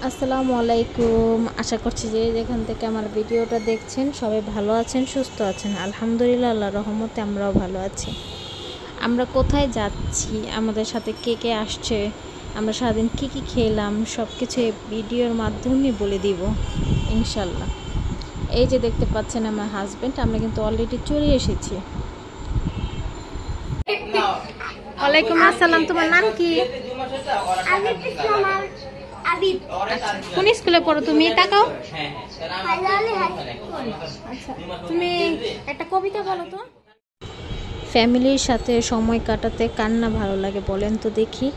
আসসালামু আলাইকুম। আশা করছি যে যেখান থেকে আমার ভিডিওটা দেখছেন সবাই ভালো আছেন, সুস্থ আছেন। আলহামদুলিল্লাহ, আল্লাহর রহমতে আমরাও ভালো আছি। আমরা কোথায় যাচ্ছি, আমাদের সাথে কে কে আসছে, আমরা সারাদিন কী কী খেলাম, সব কিছু এই ভিডিওর মাধ্যমে বলে দিব ইনশাল্লাহ। এই যে দেখতে পাচ্ছেন আমার হাজব্যান্ড, আমরা কিন্তু অলরেডি চলে এসেছি। ওয়ালাইকুম আসসালাম। তোমার নাম কি? কোন স্কুলে পড়ো তুমি? তাকাও। আচ্ছা, তুমি একটা কবিতা বলো তো। ফ্যামিলির সাথে সময় কাটাতে কার না ভালো লাগে বলেন তো দেখি।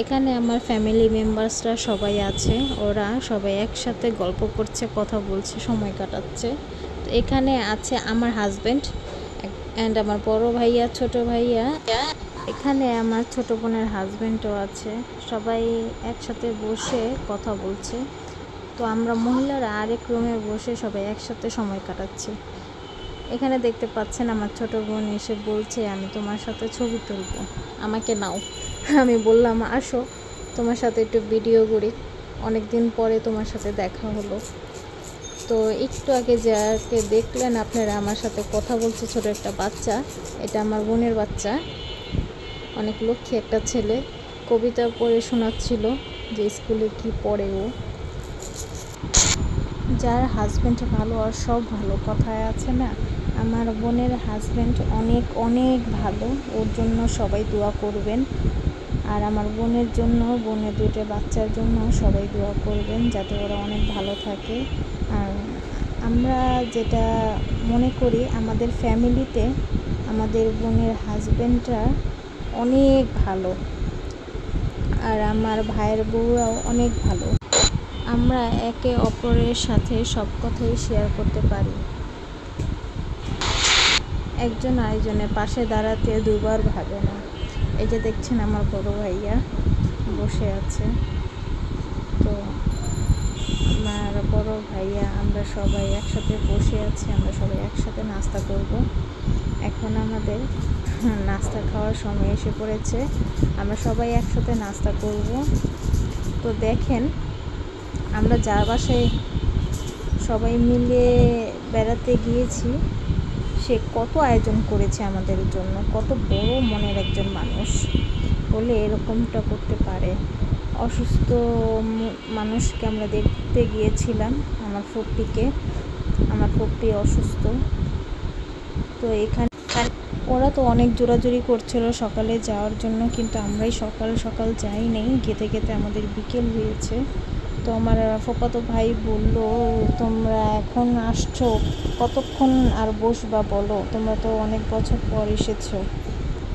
এখানে আমার ফ্যামিলি মেম্বার্সরা সবাই আছে, ওরা সবাই একসাথে গল্প করছে, কথা বলছে, সময় কাটাচ্ছে। তো এখানে আছে আমার হাজব্যান্ড অ্যান্ড আমার বড় ভাইয়া, ছোট ভাইয়া, এখানে আমার ছোট বোনের হাজব্যান্ডও আছে। সবাই একসাথে বসে কথা বলছে। তো আমরা মহিলারা আরেক রুমে বসে সবাই একসাথে সময় কাটাচ্ছি। এখানে দেখতে পাচ্ছেন আমার ছোট বোন এসে বলছে আমি তোমার সাথে ছবি তুলব, আমাকে নাও। আমি বললাম আসো তোমার সাথে একটু ভিডিও করি, অনেক দিন পরে তোমার সাথে দেখা হলো। তো একটু আগে যাকে দেখলেন আপনারা আমার সাথে কথা বলছে, ছোট একটা বাচ্চা, এটা আমার বোনের বাচ্চা, অনেক লক্ষ্মী একটা ছেলে। কবিতা পড়ে শোনাচ্ছিল যে স্কুলে কি পড়ে ও। যার হাজব্যান্ড ভালো আর সব ভালো, কথায় আছে না। আমার বোনের হাজব্যান্ড অনেক অনেক ভালো, ওর জন্য সবাই দোয়া করবেন। আর আমার বোনের জন্য, বোনের দুটো বাচ্চার জন্য সবাই দোয়া করবেন যাতে ওরা অনেক ভালো থাকে। আর আমরা যেটা মনে করি, আমাদের ফ্যামিলিতে আমাদের বোনের হাজব্যান্ডরা অনেক ভালো, আর আমার ভাইয়ের বউরাও অনেক ভালো। আমরা একে অপরের সাথে সব কথাই শেয়ার করতে পারি। একজন আরেকজনের পাশে দাঁড়াতে দুবার ভাবে না। এই যে দেখছেন আমার বড় ভাইয়া বসে আছে। তো আমার বড় ভাইয়া, আমরা সবাই একসাথে বসে আছি, আমরা সবাই একসাথে নাস্তা করব। এখন আমাদের নাস্তা খাওয়ার সময় এসে পড়েছে, আমরা সবাই একসাথে নাস্তা করব। তো দেখেন আমরা যার বাসায় সবাই মিলে বেড়াতে গিয়েছি, সে কত আয়োজন করেছে আমাদের জন্য, কত বড় মনের একজন মানুষ বলে এরকমটা করতে পারে। অসুস্থ মানুষকে আমরা দেখতে গিয়েছিলাম, আমার ফুপ্পিকে, আমার ফুপ্পি অসুস্থ। তো এখানে ওরা তো অনেক জোরাজুরি করছিল সকালে যাওয়ার জন্য, কিন্তু আমরাই সকাল সকাল যাই নেই, যেতে যেতে আমাদের বিকেল হয়েছে। তো আমার ফুফাতো ভাই বলল তোমরা এখন আসছো, কতক্ষণ আর বসবা বলো, তোমরা তো অনেক বছর পর এসেছো।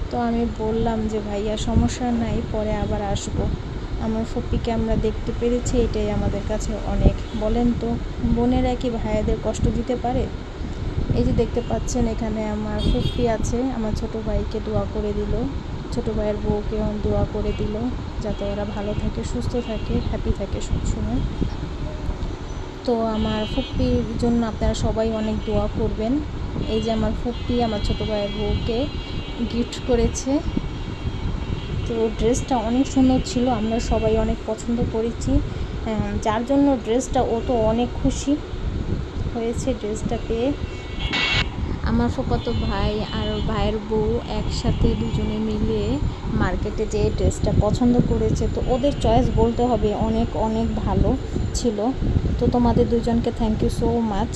তো আমি বললাম যে ভাইয়া সমস্যা নাই, পরে আবার আসবো। আমার ফুপ্পিকে আমরা দেখতে পেরেছি, এটাই আমাদের কাছে অনেক। বলেন তো, বোনেরা কি ভাইয়াদের কষ্ট দিতে পারে? এই যে দেখতে পাচ্ছেন এখানে আমার ফুপ্পি আছে, আমার ছোট ভাইকে দোয়া করে দিল, ছোট ভাইয়ের বউকেও দোয়া করে দিল যাতে ওরা ভালো থাকে, সুস্থ থাকে, হ্যাপি থাকে সবসময়। তো আমার ফুপ্পির জন্য আপনারা সবাই অনেক দোয়া করবেন। এই যে আমার ফুপ্পি আমার ছোট ভাইয়ের বউকে গিফট করেছে। তো ড্রেসটা অনেক সুন্দর ছিল, আমরা সবাই অনেক পছন্দ করেছি। যার জন্য ড্রেসটা, ও তো অনেক খুশি হয়েছে ড্রেসটা পেয়ে। আমার ফুফাতো ভাই আর ভাইয়ের বউ একসাথে দুজনে মিলে মার্কেটে যেয়ে ড্রেসটা পছন্দ করেছে। তো ওদের চয়েস বলতে হবে অনেক অনেক ভালো ছিল। তো তোমাদের দুজনকে থ্যাংক ইউ সো মাচ।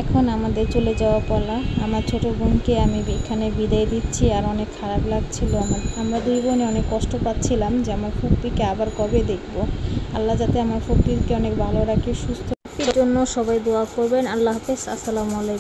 এখন আমাদের চলে যাওয়া পালা। আমার ছোট বোনকে আমি এখানে বিদায় দিচ্ছি, আর অনেক খারাপ লাগছিল আমরা দুই বোনে অনেক কষ্ট পাচ্ছিলাম যে আমার ফুপ্পিকে আবার কবে দেখব। আল্লাহ যাতে আমার ফুপ্পিকে অনেক ভালো রাখে, সুস্থ জন্য সবাই দোয়া করবেন। আল্লাহ হাফেজ, আসসালামু আলাইকুম।